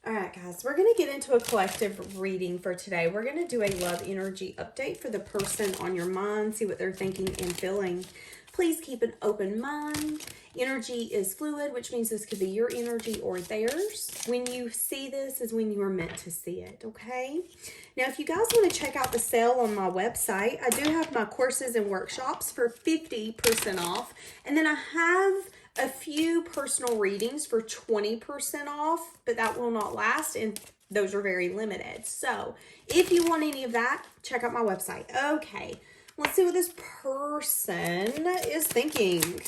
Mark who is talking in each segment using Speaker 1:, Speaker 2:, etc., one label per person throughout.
Speaker 1: All right, guys, we're going to get into a collective reading for today. We're going to do a love energy update for the person on your mind, see what they're thinking and feeling. Please keep an open mind. Energy is fluid, which means this could be your energy or theirs. When you see this is when you are meant to see it, okay? Now, if you guys want to check out the sale on my website, I do have my courses and workshops for 50% off. And then I have a few personal readings for 20% off, but that will not last, and those are very limited. So if you want any of that, check out my website. Okay, let's see what this person is thinking.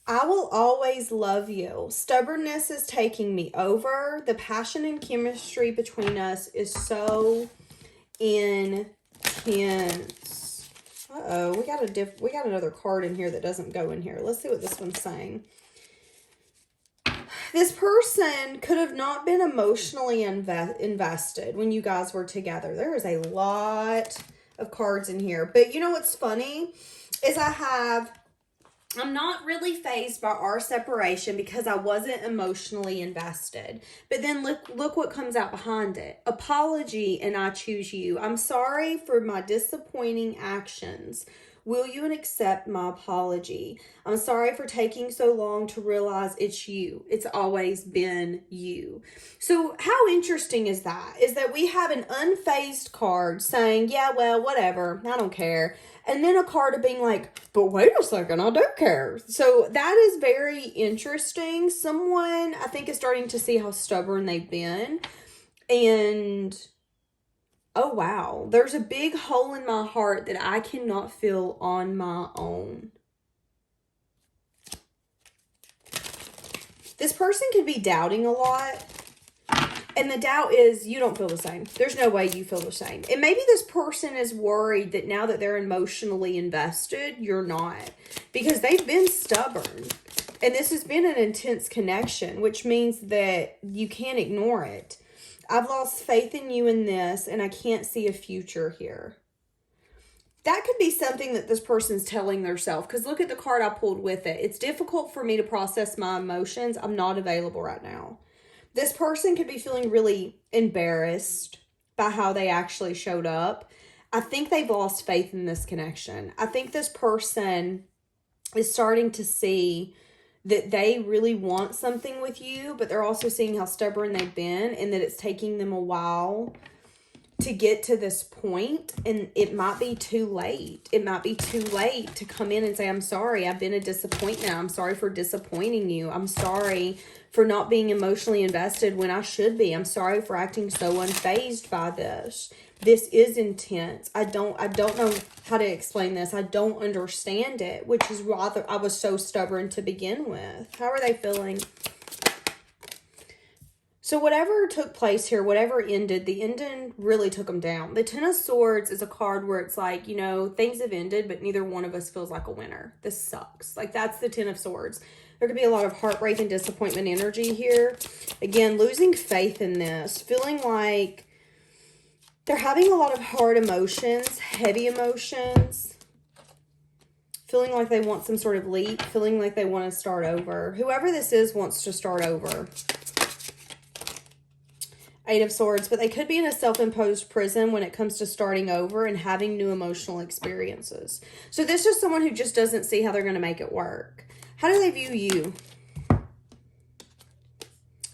Speaker 1: I will always love you. Stubbornness is taking me over. The passion and chemistry between us is so intense. Uh-oh, we got another card in here that doesn't go in here. Let's see what this one's saying. This person could have not been emotionally invested when you guys were together. There is a lot of cards in here. But you know what's funny is I'm not really fazed by our separation because I wasn't emotionally invested. But then look what comes out behind it. Apology and I choose you. I'm sorry for my disappointing actions. Will you accept my apology? I'm sorry for taking so long to realize it's you. It's always been you. So how interesting is that? Is that we have an unfazed card saying, yeah, well, whatever. I don't care. And then a card of being like, but wait a second, I do care. So that is very interesting. Someone, I think, is starting to see how stubborn they've been. And, oh, wow. There's a big hole in my heart that I cannot fill on my own. This person could be doubting a lot. And the doubt is you don't feel the same. There's no way you feel the same. And maybe this person is worried that now that they're emotionally invested, you're not. Because they've been stubborn. And this has been an intense connection, which means that you can't ignore it. I've lost faith in you in this, and I can't see a future here. That could be something that this person's telling themselves. Because look at the card I pulled with it. It's difficult for me to process my emotions. I'm not available right now. This person could be feeling really embarrassed by how they actually showed up. I think they've lost faith in this connection. I think this person is starting to see that they really want something with you, but they're also seeing how stubborn they've been and that it's taking them a while to get to this point, and it might be too late. It might be too late to come in and say, I'm sorry, I've been a disappointment. I'm sorry for disappointing you. I'm sorry for not being emotionally invested when I should be. I'm sorry for acting so unfazed by this. This is intense. I don't know how to explain this. I don't understand it, which is why I was so stubborn to begin with. How are they feeling? So whatever took place here, whatever ended, the ending really took them down. The Ten of Swords is a card where it's like, you know, things have ended, but neither one of us feels like a winner. This sucks. Like, that's the Ten of Swords. There could be a lot of heartbreak and disappointment energy here. Again, losing faith in this. Feeling like they're having a lot of hard emotions, heavy emotions. Feeling like they want some sort of leap. Feeling like they want to start over. Whoever this is wants to start over. Eight of Swords, but they could be in a self-imposed prison when it comes to starting over and having new emotional experiences. So this is someone who just doesn't see how they're going to make it work. How do they view you?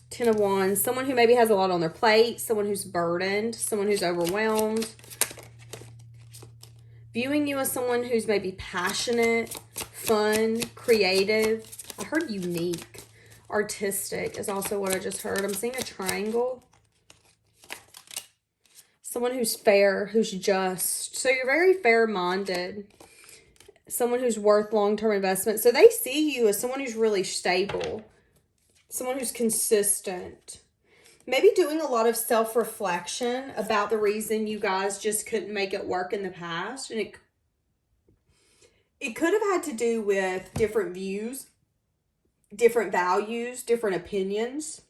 Speaker 1: Ten of Wands, someone who maybe has a lot on their plate, someone who's burdened, someone who's overwhelmed. Viewing you as someone who's maybe passionate, fun, creative. I heard unique. Artistic is also what I just heard. I'm seeing a triangle. Someone who's fair, who's just. So you're very fair-minded. Someone who's worth long-term investment. So they see you as someone who's really stable. Someone who's consistent. Maybe doing a lot of self-reflection about the reason you guys just couldn't make it work in the past. And it could have had to do with different views, different values, different opinions.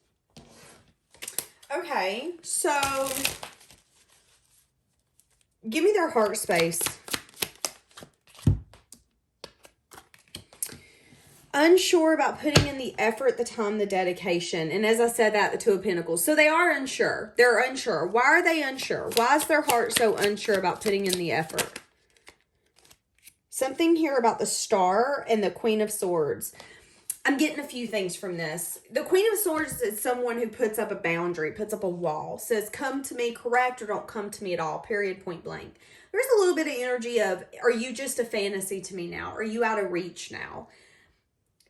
Speaker 1: Okay, so give me their heart space. Unsure about putting in the effort, the time, the dedication. And as I said that, the Two of Pentacles. So they are unsure. They're unsure. Why are they unsure? Why is their heart so unsure about putting in the effort? Something here about the Star and the Queen of Swords. I'm getting a few things from this. The Queen of Swords is someone who puts up a boundary, puts up a wall, says, come to me, correct, or don't come to me at all, period, point blank. There's a little bit of energy of, are you just a fantasy to me now? Are you out of reach now?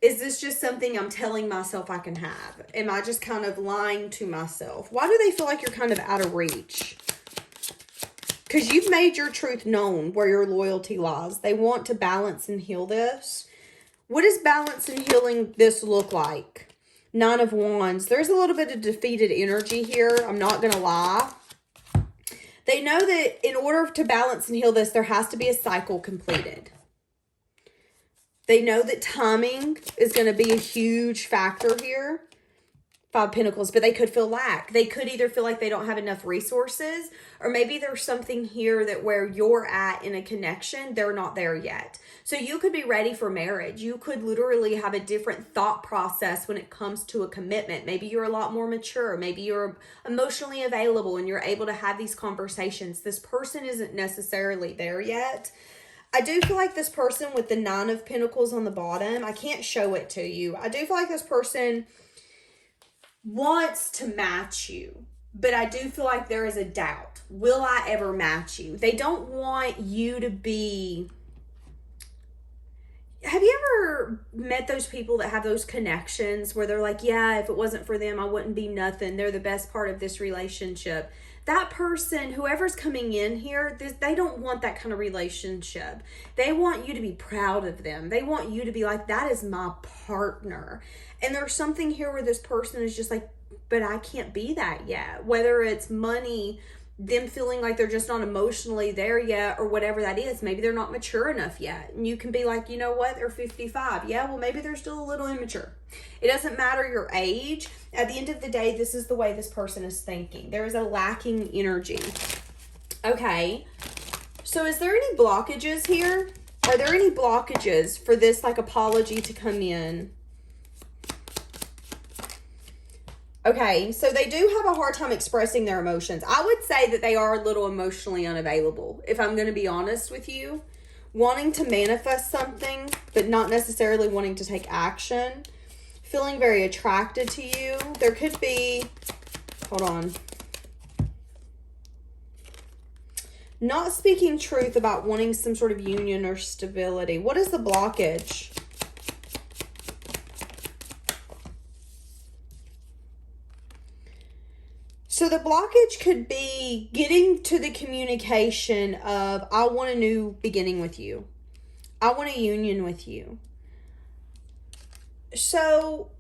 Speaker 1: Is this just something I'm telling myself I can have? Am I just kind of lying to myself? Why do they feel like you're kind of out of reach? Because you've made your truth known where your loyalty lies. They want to balance and heal this. What does balance and healing this look like? Nine of Wands. There's a little bit of defeated energy here. I'm not going to lie. They know that in order to balance and heal this, there has to be a cycle completed. They know that timing is going to be a huge factor here. Five of Pentacles, but they could feel lack. They could either feel like they don't have enough resources, or maybe there's something here that where you're at in a connection, they're not there yet. So you could be ready for marriage. You could literally have a different thought process when it comes to a commitment. Maybe you're a lot more mature. Maybe you're emotionally available and you're able to have these conversations. This person isn't necessarily there yet. I do feel like this person with the Nine of Pentacles on the bottom, I can't show it to you. I do feel like this person wants to match you, but I do feel like there is a doubt. Will I ever match you? They don't want you to be... Have you ever met those people that have those connections where they're like, yeah, if it wasn't for them, I wouldn't be nothing. They're the best part of this relationship. That person, whoever's coming in here, they don't want that kind of relationship. They want you to be proud of them. They want you to be like, that is my partner. And there's something here where this person is just like, but I can't be that yet. Whether it's money, them feeling like they're just not emotionally there yet, or whatever that is. Maybe they're not mature enough yet. And you can be like, you know what? They're 55. Yeah, well, maybe they're still a little immature. It doesn't matter your age. At the end of the day, this is the way this person is thinking. There is a lacking energy. Okay. So is there any blockages here? Are there any blockages for this like apology to come in? Okay, so they do have a hard time expressing their emotions. I would say that they are a little emotionally unavailable, if I'm going to be honest with you. Wanting to manifest something, but not necessarily wanting to take action. Feeling very attracted to you. There could be, hold on. Not speaking truth about wanting some sort of union or stability. What is the blockage? So the blockage could be getting to the communication of, I want a new beginning with you. I want a union with you. So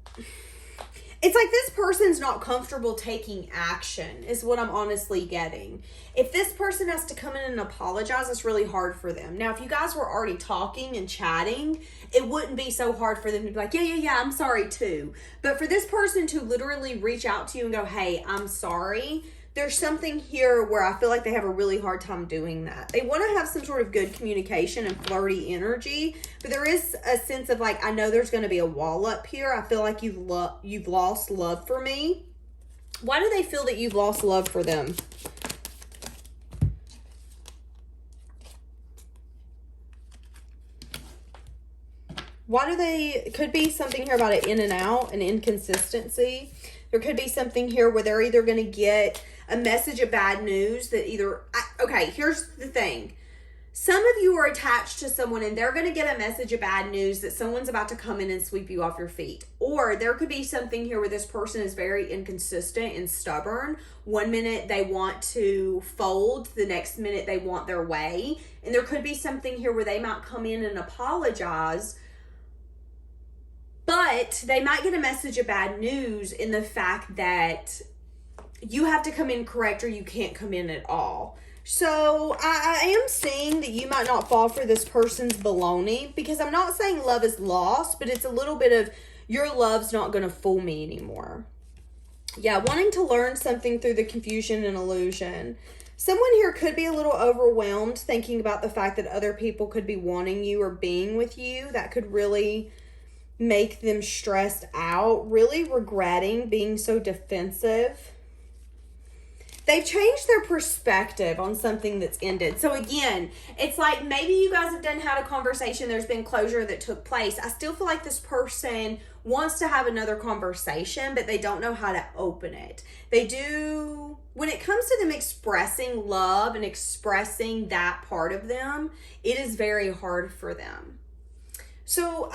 Speaker 1: it's like this person's not comfortable taking action is what I'm honestly getting. If this person has to come in and apologize, it's really hard for them. Now, if you guys were already talking and chatting, it wouldn't be so hard for them to be like, yeah, I'm sorry too. But for this person to literally reach out to you and go, hey, I'm sorry, there's something here where I feel like they have a really hard time doing that. They want to have some sort of good communication and flirty energy, but there is a sense of like, I know there's going to be a wall up here. I feel like you've lost love for me. Why do they feel that you've lost love for them? Why do they, could be something here about an in and out, an inconsistency. There could be something here where they're either going to get a message of bad news that either, okay, here's the thing. Some of you are attached to someone and they're going to get a message of bad news that someone's about to come in and sweep you off your feet. Or there could be something here where this person is very inconsistent and stubborn. One minute they want to fold, the next minute they want their way. And there could be something here where they might come in and apologize, but they might get a message of bad news in the fact that you have to come in correct or you can't come in at all. So I am seeing that you might not fall for this person's baloney, because I'm not saying love is lost, but it's a little bit of your love's not going to fool me anymore. Yeah, wanting to learn something through the confusion and illusion. Someone here could be a little overwhelmed thinking about the fact that other people could be wanting you or being with you. That could really make them stressed out, really regretting being so defensive. They've changed their perspective on something that's ended. So again, it's like maybe you guys have had a conversation, there's been closure that took place. I still feel like this person wants to have another conversation, but they don't know how to open it. They do, when it comes to them expressing love and expressing that part of them, it is very hard for them. So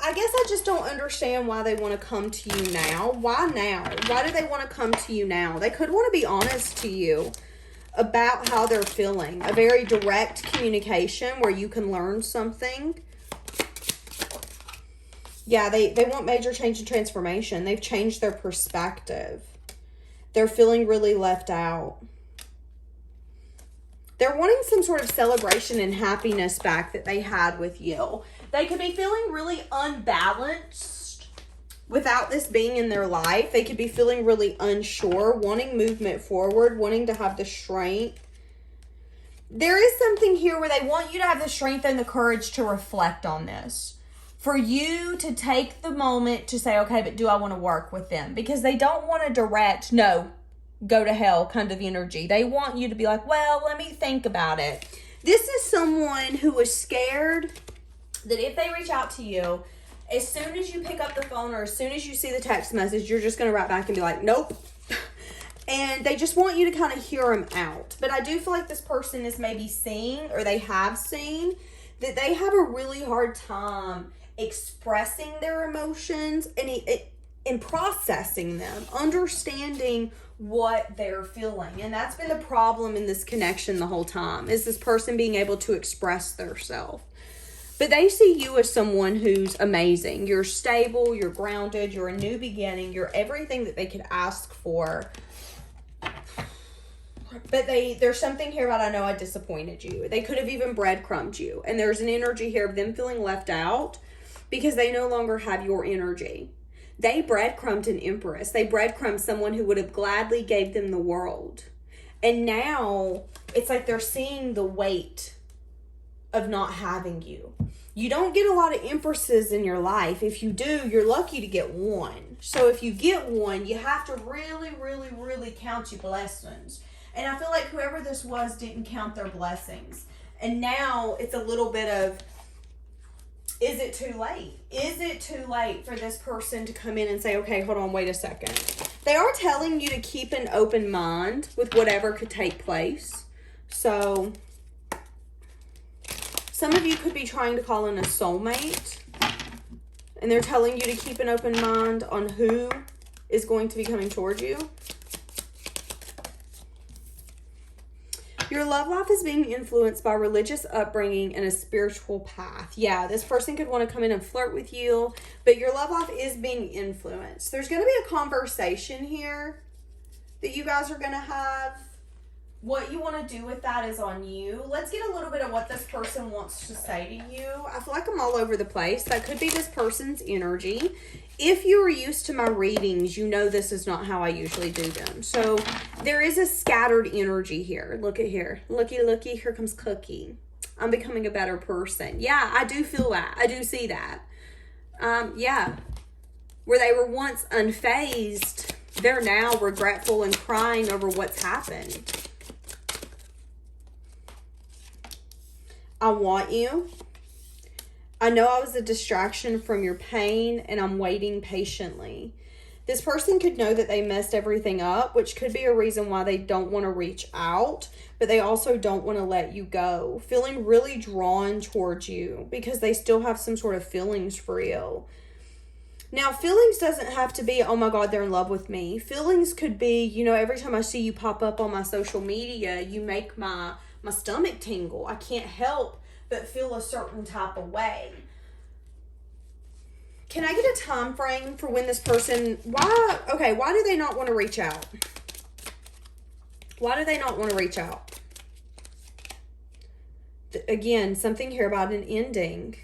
Speaker 1: I guess I just don't understand why they want to come to you now. Why now? Why do they want to come to you now? They could want to be honest to you about how they're feeling. A very direct communication where you can learn something. Yeah, they want major change and transformation. They've changed their perspective. They're feeling really left out. They're wanting some sort of celebration and happiness back that they had with you. They could be feeling really unbalanced without this being in their life. They could be feeling really unsure, wanting movement forward, wanting to have the strength. There is something here where they want you to have the strength and the courage to reflect on this. For you to take the moment to say, okay, but do I want to work with them? Because they don't want a direct, no, go to hell kind of energy. They want you to be like, well, let me think about it. This is someone who is scared that if they reach out to you, as soon as you pick up the phone or as soon as you see the text message, you're just going to write back and be like, nope. And they just want you to kind of hear them out. But I do feel like this person is maybe seeing, or they have seen, that they have a really hard time expressing their emotions and processing them, understanding what they're feeling. And that's been the problem in this connection the whole time, is this person being able to express theirself. But they see you as someone who's amazing. You're stable, you're grounded, you're a new beginning, you're everything that they could ask for. But there's something here about, I know I disappointed you. They could have even breadcrumbed you. And there's an energy here of them feeling left out because they no longer have your energy. They breadcrumbed an empress. They breadcrumbed someone who would have gladly gave them the world. And now it's like they're seeing the weight of not having you. You don't get a lot of empresses in your life. If you do, you're lucky to get one. So if you get one, you have to really, really, really count your blessings. And I feel like whoever this was didn't count their blessings. And now it's a little bit of, is it too late? Is it too late for this person to come in and say, okay, hold on, wait a second. They are telling you to keep an open mind with whatever could take place. So some of you could be trying to call in a soulmate, and they're telling you to keep an open mind on who is going to be coming towards you. Your love life is being influenced by religious upbringing and a spiritual path. Yeah, this person could want to come in and flirt with you, but your love life is being influenced. There's going to be a conversation here that you guys are going to have. What you want to do with that is on you. Let's get a little bit of what this person wants to say to you. I feel like I'm all over the place. That could be this person's energy. If you are used to my readings, you know this is not how I usually do them. So there is a scattered energy here. Look at here. Looky, looky. Here comes Cookie. I'm becoming a better person. Yeah, I do feel that. I do see that. Yeah. Where they were once unfazed, they're now regretful and crying over what's happened. I want you. I know I was a distraction from your pain, and I'm waiting patiently. This person could know that they messed everything up, which could be a reason why they don't want to reach out, but they also don't want to let you go. Feeling really drawn towards you because they still have some sort of feelings for you. Now, feelings doesn't have to be, oh my God, they're in love with me. Feelings could be, you know, every time I see you pop up on my social media, you make my stomach tingle. I can't help but feel a certain type of way. Can I get a time frame for when this person, why do they not want to reach out? Why do they not want to reach out? Again, something here about an ending.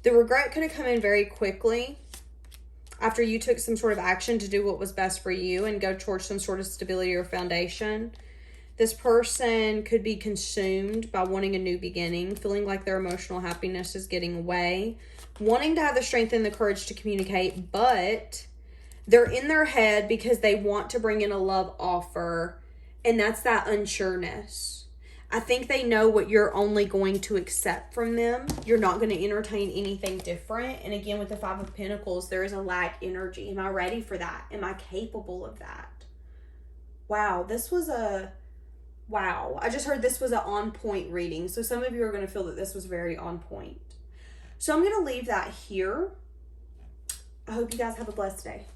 Speaker 1: The regret could have come in very quickly after you took some sort of action to do what was best for you and go towards some sort of stability or foundation. This person could be consumed by wanting a new beginning, feeling like their emotional happiness is getting away, wanting to have the strength and the courage to communicate, but they're in their head because they want to bring in a love offer, and that's that unsureness. I think they know what you're only going to accept from them. You're not going to entertain anything different. And again, with the Five of Pentacles, there is a lack energy. Am I ready for that? Am I capable of that? Wow, this was a... Wow. I just heard this was an on-point reading. So some of you are going to feel that this was very on point. So I'm going to leave that here. I hope you guys have a blessed day.